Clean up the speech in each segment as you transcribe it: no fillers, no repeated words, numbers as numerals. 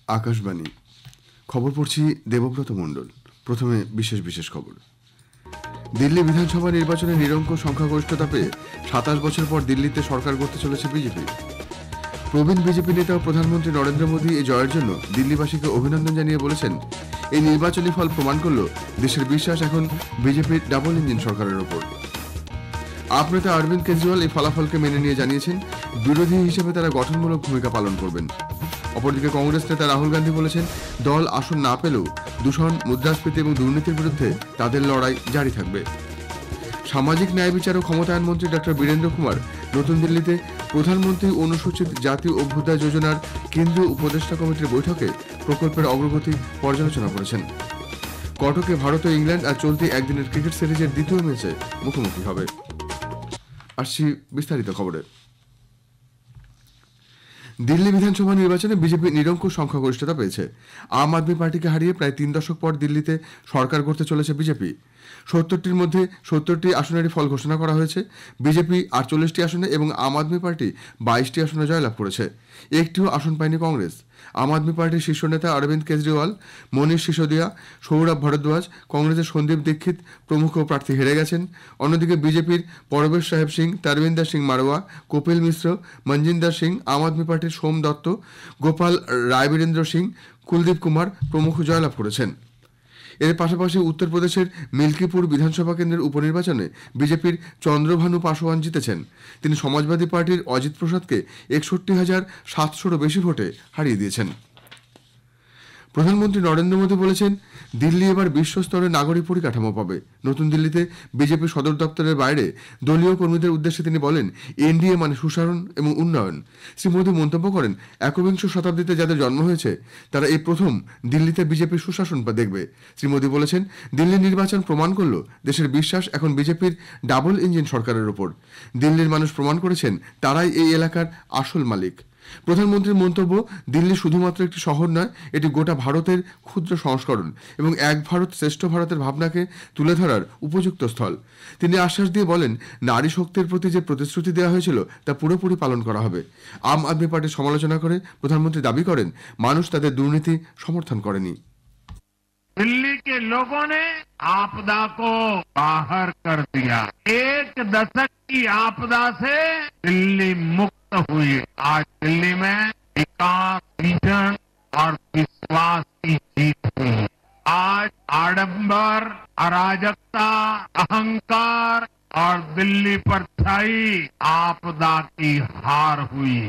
আকাশবাণী খবর পড়ছি দেবব্রত মণ্ডল। প্রথমে বিশেষ বিশেষ খবর। দিল্লি বিধানসভা নির্বাচনে নিরঙ্কুশ সংখ্যাগরিষ্ঠতা পেয়ে 27 বছর পর দিল্লিতে সরকার গড়তে চলেছে বিজেপি। প্রবীণ বিজেপি নেতা ও প্রধানমন্ত্রী নরেন্দ্র মোদী এই জয়ের জন্য দিল্লিবাসীকে অভিনন্দন জানিয়ে বলেছেন, এই নির্বাচনী ফল প্রমাণ করল দেশের বিশ্বাস এখন বিজেপির ডাবল ইঞ্জিন সরকারের ওপর। আপ নেতা অরবিন্দ কেজরিওয়াল এই ফলাফলকে মেনে নিয়ে জানিয়েছেন, বিরোধী হিসেবে তারা গঠনমূলক ভূমিকা পালন করবেন। অপরদিকে কংগ্রেস নেতা রাহুল গান্ধী বলেছেন, দল আসন না পেলেও দূষণ, মুদ্রাস্ফীতি এবং দুর্নীতির বিরুদ্ধে তাদের লড়াই জারি থাকবে। সামাজিক ন্যায় বিচার ও ক্ষমতায়ন মন্ত্রী ডক্টর বীরেন্দ্র কুমার নতুন দিল্লিতে প্রধানমন্ত্রী অনুসূচিত জাতি অভ্যুদয় যোজনার কেন্দ্রীয় উপদেষ্টা কমিটির বৈঠকে প্রকল্পের অগ্রগতি পর্যালোচনা করেছেন। কটকে ভারত ও ইংল্যান্ড আর চলতি একদিনের ক্রিকেট সিরিজের দ্বিতীয় ম্যাচে মুখোমুখি হবে। আসছি বিস্তারিত খবরে। দিল্লি বিধানসভা নির্বাচনে বিজেপি নিরঙ্কুশ সংখ্যাগরিষ্ঠতা পেয়েছে। আম আদমি পার্টিকে হারিয়ে প্রায় 3 দশক পর দিল্লিতে সরকার গড়তে চলেছে বিজেপি। 70টির মধ্যে 70টি আসনেরই ফল ঘোষণা করা হয়েছে। বিজেপি 48টি আসনে এবং আম আদমি পার্টি 22টি আসনে জয়লাভ করেছে। একটিও আসন পায়নি কংগ্রেস। আম আদমি পার্টির শীর্ষ নেতা অরবিন্দ কেজরিওয়াল, মনীষ সিসোদিয়া, সৌরভ ভরদ্বাজ, কংগ্রেসের সন্দীপ দীক্ষিত প্রমুখ প্রার্থী হেরে গেছেন। অন্যদিকে বিজেপির পরবেশ সাহেব সিং, তারবিন্দর সিং মারওয়া, কপিল মিশ্র, মঞ্জিন্দর সিং, আম আদমি পার্টির সোম দত্ত, গোপাল রায়বীরেন্দ্র সিং, কুলদীপ কুমার প্রমুখ জয়লাভ করেছেন। এর পাশাপাশি উত্তরপ্রদেশের মিল্কিপুর বিধানসভা কেন্দ্রের উপনির্বাচনে বিজেপির চন্দ্রভানু পাসোয়ান জিতেছেন। তিনি সমাজবাদী পার্টির অজিত প্রসাদকে 61,700 বেশি ভোটে হারিয়ে দিয়েছেন। প্রধানমন্ত্রী নরেন্দ্র মোদী বলেছেন, দিল্লি এবার বিশ্বস্তরের নাগরিক পরিকাঠামো পাবে। নতুন দিল্লিতে বিজেপি সদর দপ্তরের বাইরে দলীয় কর্মীদের উদ্দেশ্যে তিনি বলেন, এনডিএ মানে সুশাসন এবং উন্নয়ন। শ্রী মোদী মন্তব্য করেন, একবিংশ শতাব্দীতে যাদের জন্ম হয়েছে তারা এই প্রথম দিল্লিতে বিজেপির সুশাসন দেখবে। শ্রী মোদী বলেছেন, দিল্লির নির্বাচন প্রমাণ করল দেশের বিশ্বাস এখন বিজেপির ডাবল ইঞ্জিন সরকারের ওপর। দিল্লির মানুষ প্রমাণ করেছেন তারাই এই এলাকার আসল মালিক। প্রধানমন্ত্রীর মন্তব্য, দিল্লি শুধুমাত্র একটি শহর নয়, এটি গোটা ভারতের ক্ষুদ্র সংস্করণ এবং এক ভারত শ্রেষ্ঠ ভারতের ভাবনাকে তুলে ধরার উপযুক্ত স্থল। তিনি আশ্বাস দিয়ে বলেন, নারী শক্তির প্রতি যে প্রতিশ্রুতি দেওয়া হয়েছিল তা পুরোপুরি পালন করা হবে। আম আদমি পার্টির সমালোচনা করে প্রধানমন্ত্রী দাবি করেন, মানুষ তাদের দুর্নীতি সমর্থন করেনি। दिल्ली के लोगों ने आपदा को बाहर कर दिया। 1 दशक की आपदा से दिल्ली मुक्त हुई। आज दिल्ली में विकास, विजन और विश्वास की जीत हुई। आज आडंबर, अराजकता, अहंकार और दिल्ली पर छाई आपदा की हार हुई।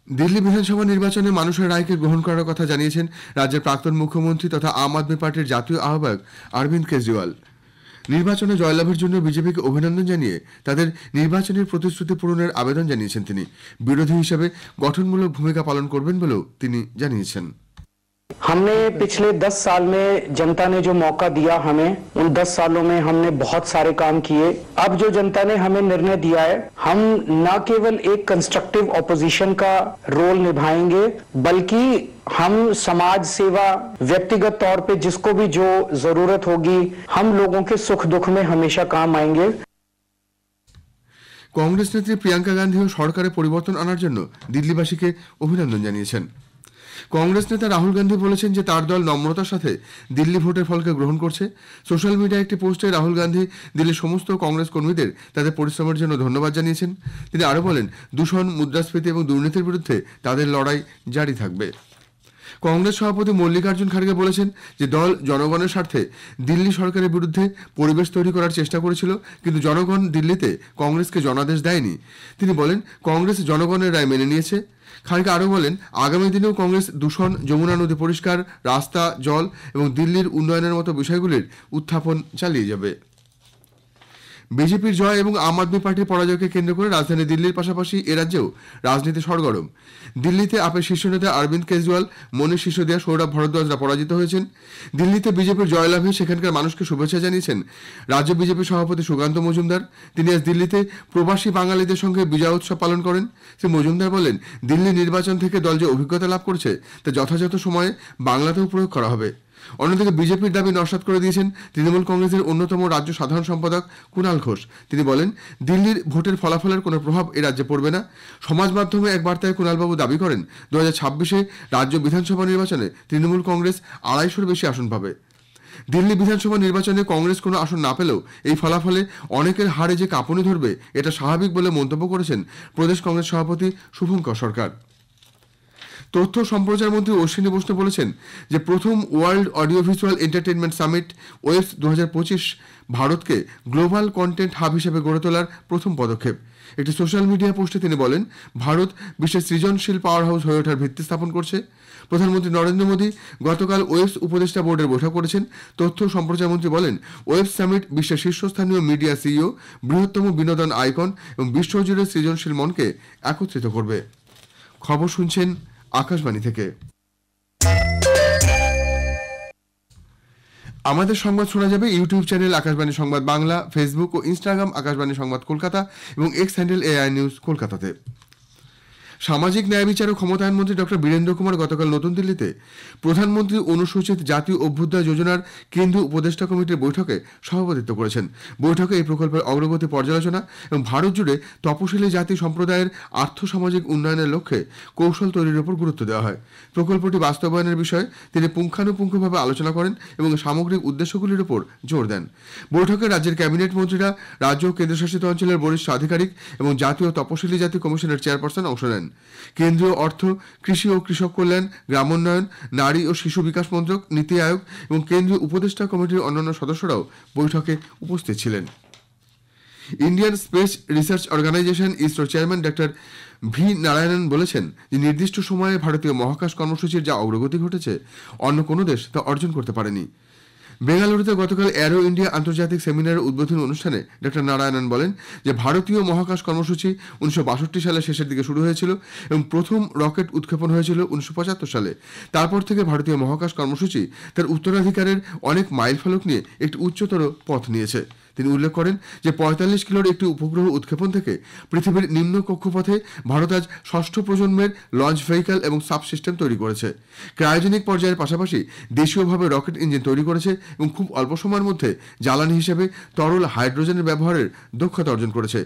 দিল্লি বিধানসভা নির্বাচনে মানুষের রায়কে গ্রহণ করার কথা জানিয়েছেন রাজ্যের প্রাক্তন মুখ্যমন্ত্রী তথা আম আদমি পার্টির জাতীয় আহ্বায়ক অরবিন্দ কেজরিওয়াল। নির্বাচনে জয়লাভের জন্য বিজেপিকে অভিনন্দন জানিয়ে তাদের নির্বাচনের প্রতিশ্রুতি পূরণের আবেদন জানিয়েছেন তিনি। বিরোধী হিসেবে গঠনমূলক ভূমিকা পালন করবেন বলেও তিনি জানিয়েছেন। हमने पिछले 10 साल में जनता ने जो मौका दिया हमें, उन 10 सालों में हमने बहुत सारे काम किए। अब जो जनता ने हमें निर्णय दिया है, हम न केवल एक कंस्ट्रक्टिव ऑपोजिशन का रोल निभाएंगे, बल्कि हम समाज सेवा, व्यक्तिगत तौर पे जिसको भी जो जरूरत होगी, हम लोगों के सुख दुख में हमेशा काम आएंगे। কংগ্রেস নেত্রী প্রিয়াঙ্কা গান্ধীও সরকারে পরিবর্তন আনার জন্য দিল্লিবাসীকে অভিনন্দন জানিয়েছেন। কংগ্রেস নেতা রাহুল গান্ধী বলেছেন যে তার দল নম্রতার সাথে দিল্লি ভোটের ফলকে গ্রহণ করছে। সোশ্যাল মিডিয়ায় একটি পোস্টে রাহুল গান্ধী দিল্লির সমস্ত কংগ্রেস কর্মীদের তাদের পরিশ্রমের জন্য ধন্যবাদ জানিয়েছেন। তিনি আরও বলেন, দূষণ, মুদ্রাস্ফীতি এবং দুর্নীতির বিরুদ্ধে তাদের লড়াই জারি থাকবে। কংগ্রেস সভাপতি মল্লিকার্জুন খাড়গে বলেছেন যে দল জনগণের স্বার্থে দিল্লি সরকারের বিরুদ্ধে পরিবেশ তৈরি করার চেষ্টা করেছিল, কিন্তু জনগণ দিল্লিতে কংগ্রেসকে জনাদেশ দেয়নি। তিনি বলেন, কংগ্রেস জনগণের রায় মেনে নিয়েছে। খাড়গে আরও বলেন, আগামী দিনেও কংগ্রেস দূষণ, যমুনা নদী পরিষ্কার, রাস্তা, জল এবং দিল্লির উন্নয়নের মতো বিষয়গুলির উত্থাপন চালিয়ে যাবে। বিজেপির জয় এবং আম আদমি পার্টির পরাজয়কে কেন্দ্র করে রাজধানী দিল্লির পাশাপাশি এ রাজ্যেও রাজনীতি সরগরম। দিল্লিতে আপের শীর্ষ নেতা অরবিন্দ কেজরিওয়াল, মনীষ সিসোদিয়া, সৌরভ ভরদ্বাজরা পরাজিত হয়েছেন। দিল্লিতে বিজেপির জয়লাভে সেখানকার মানুষকে শুভেচ্ছা জানিয়েছেন রাজ্য বিজেপি সভাপতি সুকান্ত মজুমদার। তিনি আজ দিল্লিতে প্রবাসী বাঙালিদের সঙ্গে বিজয় উৎসব পালন করেন। শ্রী মজুমদার বলেন, দিল্লি নির্বাচন থেকে দল যে অভিজ্ঞতা লাভ করেছে তা যথাযথ সময়ে বাংলাতেও প্রয়োগ করা হবে। অন্যদিকে বিজেপির দাবি নস্যাৎ করে দিয়েছেন তৃণমূল কংগ্রেসের অন্যতম রাজ্য সাধারণ সম্পাদক কুণাল ঘোষ। তিনি বলেন, দিল্লির ভোটের ফলাফলের কোনো প্রভাব এ রাজ্যে পড়বে না। সমাজ মাধ্যমে এক বার্তায় কুণালবাবু দাবি করেন, 2026-এ রাজ্য বিধানসভা নির্বাচনে তৃণমূল কংগ্রেস 250-র বেশি আসন পাবে। দিল্লি বিধানসভা নির্বাচনে কংগ্রেস কোনো আসন না পেলেও এই ফলাফলে অনেকের হাড়ে যে কাঁপুনি ধরবে এটা স্বাভাবিক বলে মন্তব্য করেছেন প্রদেশ কংগ্রেস সভাপতি শুভঙ্কর সরকার। তথ্য সম্প্রচার মন্ত্রী অশ্বিনী বৈষ্ণব বলেছেন যে প্রথম world audio visual entertainment summit WAVES 2025 ভারতকে গ্লোবাল কন্টেন্ট হাব হিসেবে গড়ে তোলার প্রথম পদক্ষেপ। একটি সোশ্যাল মিডিয়া পোস্টে তিনি বলেন, ভারত বিশ্বের সৃজনশীল পাওয়ার হাউস হয়ে ওঠার ভিত্তি স্থাপন করছে। প্রধানমন্ত্রী নরেন্দ্র মোদী গতকাল ওয়েবস উপদেষ্টা বোর্ডের বৈঠক করেছেন। তথ্য সম্প্রচার মন্ত্রী বলেন, ওয়েবস সামিট বিশ্বের শীর্ষস্থানীয় মিডিয়া সিইও, বৃহত্তম বিনোদন আইকন এবং বিশ্বজুড়ে সৃজনশীল মনকে একত্রিত করবে। খবর শুনছেন আকাশবাণী থেকে। আমাদের সংবাদ শোনা যাবে ইউটিউব চ্যানেল আকাশবাণী সংবাদ বাংলা, ফেসবুক ও ইনস্টাগ্রাম আকাশবাণী সংবাদ কলকাতা এবং এক্স হ্যান্ডেল এআই নিউজ কলকাতাতে। সামাজিক ন্যায় বিচার ও ক্ষমতায়ন মন্ত্রী ডক্টর বীরেন্দ্র কুমার গতকাল নতুন দিল্লিতে প্রধানমন্ত্রী অনুসূচিত জাতীয় অভ্যুদয় যোজনার কেন্দ্রীয় উপদেষ্টা কমিটির বৈঠকে সভাপতিত্ব করেছেন। বৈঠকে এই প্রকল্পের অগ্রগতি পর্যালোচনা এবং ভারত জুড়ে তপশিলি জাতি সম্প্রদায়ের আর্থসামাজিক উন্নয়নের লক্ষ্যে কৌশল তৈরির উপর গুরুত্ব দেওয়া হয়। প্রকল্পটি বাস্তবায়নের বিষয়ে তিনি পুঙ্খানুপুঙ্খভাবে আলোচনা করেন এবং সামগ্রিক উদ্দেশ্যগুলির উপর জোর দেন। বৈঠকে রাজ্যের ক্যাবিনেট মন্ত্রীরা, রাজ্য ও কেন্দ্রশাসিত অঞ্চলের বরিষ্ঠ আধিকারিক এবং জাতীয় তপশিলি জাতি কমিশনের চেয়ারপারসন অংশ নেন। কেন্দ্রীয় অর্থ, কৃষি ও কৃষক কল্যাণ, গ্রামোন্নয়ন, নারী ও শিশু বিকাশ মন্ত্রক, নীতি আয়োগ এবং কেন্দ্রীয় উপদেষ্টা কমিটির অন্যান্য সদস্যরাও বৈঠকে উপস্থিত ছিলেন। Indian space research organisation ISRO chairman doctor V Narayanan বলেছেন যে নির্দিষ্ট সময়ে ভারতীয় মহাকাশ কর্মসূচির যা অগ্রগতি ঘটেছে অন্য কোনো দেশ তা অর্জন করতে পারেনি। বেঙ্গালুরুতে গতকাল অ্যারো ইন্ডিয়া আন্তর্জাতিক সেমিনারের উদ্বোধনী অনুষ্ঠানে ডক্টর নারায়ণন বলেন যে ভারতীয় মহাকাশ কর্মসূচি 1962 সালের শেষের দিকে শুরু হয়েছিল এবং প্রথম রকেট উৎক্ষেপণ হয়েছিল 1975 সালে। তারপর থেকে ভারতীয় মহাকাশ কর্মসূচি তার উত্তরাধিকারের অনেক মাইল ফলক নিয়ে একটি উচ্চতর পথ নিয়েছে। তিনি উল্লেখ করেন যে 45 কিলোর একটি উপগ্রহ উৎক্ষেপণ থেকে পৃথিবীর নিম্ন কক্ষপথে ভারত আজ ষষ্ঠ প্রজন্মের লঞ্চ ভেহিকল এবং সাব সিস্টেম তৈরি করেছে। ক্রায়োজেনিক পর্যায়ের পাশাপাশি দেশীয়ভাবে রকেট ইঞ্জিন তৈরি করেছে এবং খুব অল্প সময়ের মধ্যে জ্বালানি হিসেবে তরল হাইড্রোজেনের ব্যবহারের দক্ষতা অর্জন করেছে।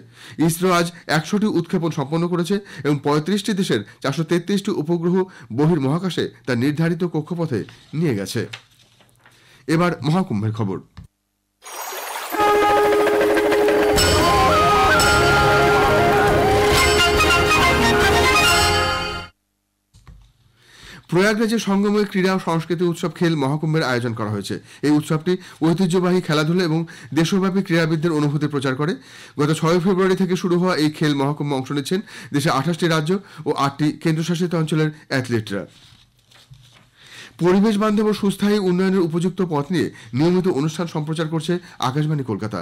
ইসরো আজ 100টি উৎক্ষেপণ সম্পন্ন করেছে এবং 35টি দেশের 433টি উপগ্রহ বহির মহাকাশে তার নির্ধারিত কক্ষপথে নিয়ে গেছে। এবার মহাকুম্ভের খবর। প্রয়াগরাজে সঙ্গমে ক্রীড়া ও সংস্কৃতি উৎসব খেল মহাকুম্ভের আয়োজন করা হয়েছে। এই উৎসবটি ঐতিহ্যবাহী খেলাধুলা এবং দেশব্যাপী ক্রীড়াবিদদের অনুভূতি প্রচার করে। গত 6 ফেব্রুয়ারি থেকে শুরু হওয়া এই খেল মহাকুম্ভে অংশ নিচ্ছেন দেশে 28টি রাজ্য ও 8টি কেন্দ্রশাসিত অঞ্চলের অ্যাথলিটরা। পরিবেশ বান্ধব ও সুস্থায়ী উন্নয়নের উপযুক্ত পথ নিয়ে নিয়মিত অনুষ্ঠান সম্প্রচার করছে আকাশবাণী কলকাতা।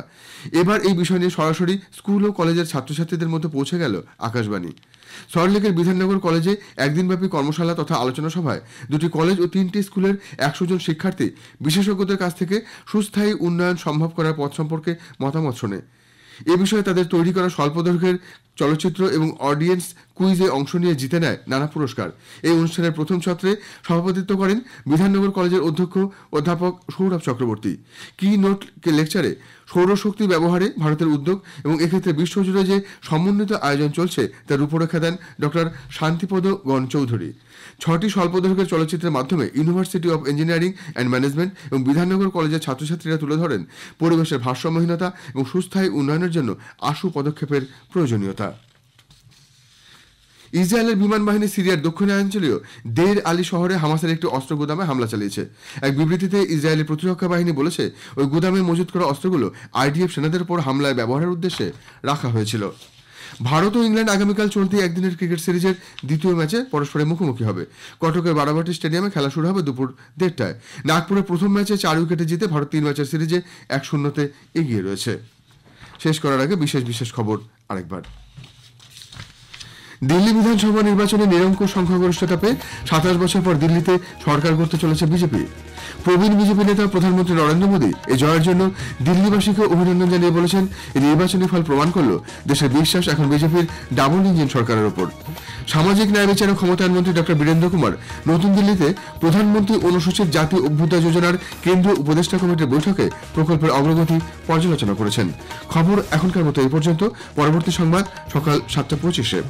এবার এই বিষয় নিয়ে সরাসরি স্কুল ও কলেজের ছাত্রছাত্রীদের মধ্যে পৌঁছে গেল আকাশবাণী। সল্টলেকের বিধাননগর কলেজে একদিনব্যাপী কর্মশালা তথা আলোচনা সভায় 2টি কলেজ ও 3টি স্কুলের 100 জন শিক্ষার্থী বিশেষজ্ঞদের কাছ থেকে সুস্থায়ী উন্নয়ন সম্ভব করার পথ সম্পর্কে মতামত শোনে। এ বিষয়ে তাদের তৈরি করা স্বল্পদৈর্ঘ্যের চলচ্চিত্র এবং অডিয়েন্স কুইজে অংশ নিয়ে জিতে নেয় নানা পুরস্কার। এই অনুষ্ঠানের প্রথম সত্রে সভাপতিত্ব করেন বিধাননগর কলেজের অধ্যক্ষ অধ্যাপক সৌরভ চক্রবর্তী। কি নোট লেকচারে সৌরশক্তি ব্যবহারে ভারতের উদ্যোগ এবং এক্ষেত্রে বিশ্বজুড়ে যে সমন্বিত আয়োজন চলছে তার রূপরেখা দেন ডক্টর শান্তিপদ গণ চৌধুরী। 6টি স্বল্পদৈর্ঘ্যের চলচ্চিত্রের মাধ্যমে university of engineering and management এবং বিধাননগর কলেজের ছাত্রছাত্রীরা তুলে ধরেন পরিবেশের ভারসাম্যহীনতা এবং সুস্থায়ী উন্নয়নের জন্য আশু পদক্ষেপের প্রয়োজনীয়তা। ইসরায়েলের বিমান বাহিনী সিরিয়ার দক্ষিণাঞ্চলীয় দের আলী শহরে হামাসের একটি অস্ত্র গুদামে হামলা চালিয়েছে। এক বিবৃতিতে ইসরায়েলি প্রতিরক্ষা বাহিনী বলেছে ওই গুদামে মজুত করা অস্ত্রগুলো আইডিএফ সেনাদের উপর হামলায় ব্যবহারের উদ্দেশ্যে রাখা হয়েছিল। ভারত ও ইংল্যান্ড আগামীকাল চলতি একদিনের ক্রিকেট সিরিজের দ্বিতীয় ম্যাচে পরস্পরের মুখোমুখি হবে। কটকের বারাবাটি স্টেডিয়ামে খেলা শুরু হবে দুপুর 1:30টায়। নাগপুরে প্রথম ম্যাচে 4 উইকেটে জিতে ভারত 3 ম্যাচের সিরিজে 1-0 এগিয়ে রয়েছে। শেষ করার আগে বিশেষ খবর আরেকবার। দিল্লি বিধানসভা নির্বাচনে নিরঙ্কুশ সংখ্যাগরিষ্ঠতা পেয়ে 27 বছর পর দিল্লিতে সরকার গড়তে চলেছে বিজেপি। প্রবীণ বিজেপি নেতা প্রধানমন্ত্রী নরেন্দ্র মোদী এই জয়ের জন্য দিল্লিবাসীকে অভিনন্দন জানিয়ে বলেছেন, এই নির্বাচনী ফল প্রমাণ করল দেশের বিশ্বাস এখন বিজেপির ডাবল ইঞ্জিন সরকারের ওপর। সামাজিক ন্যায় বিচার ও ক্ষমতায়ন মন্ত্রী ডক্টর বীরেন্দ্র কুমার নতুন দিল্লিতে প্রধানমন্ত্রী অনুসূচিত জাতি অভ্যুদয় যোজনার কেন্দ্রীয় উপদেষ্টা কমিটির বৈঠকে প্রকল্পের অগ্রগতি পর্যালোচনা করেছেন। খবর এখনকার মতো এই পর্যন্ত। পরবর্তী সংবাদ সকাল 7:25-এ।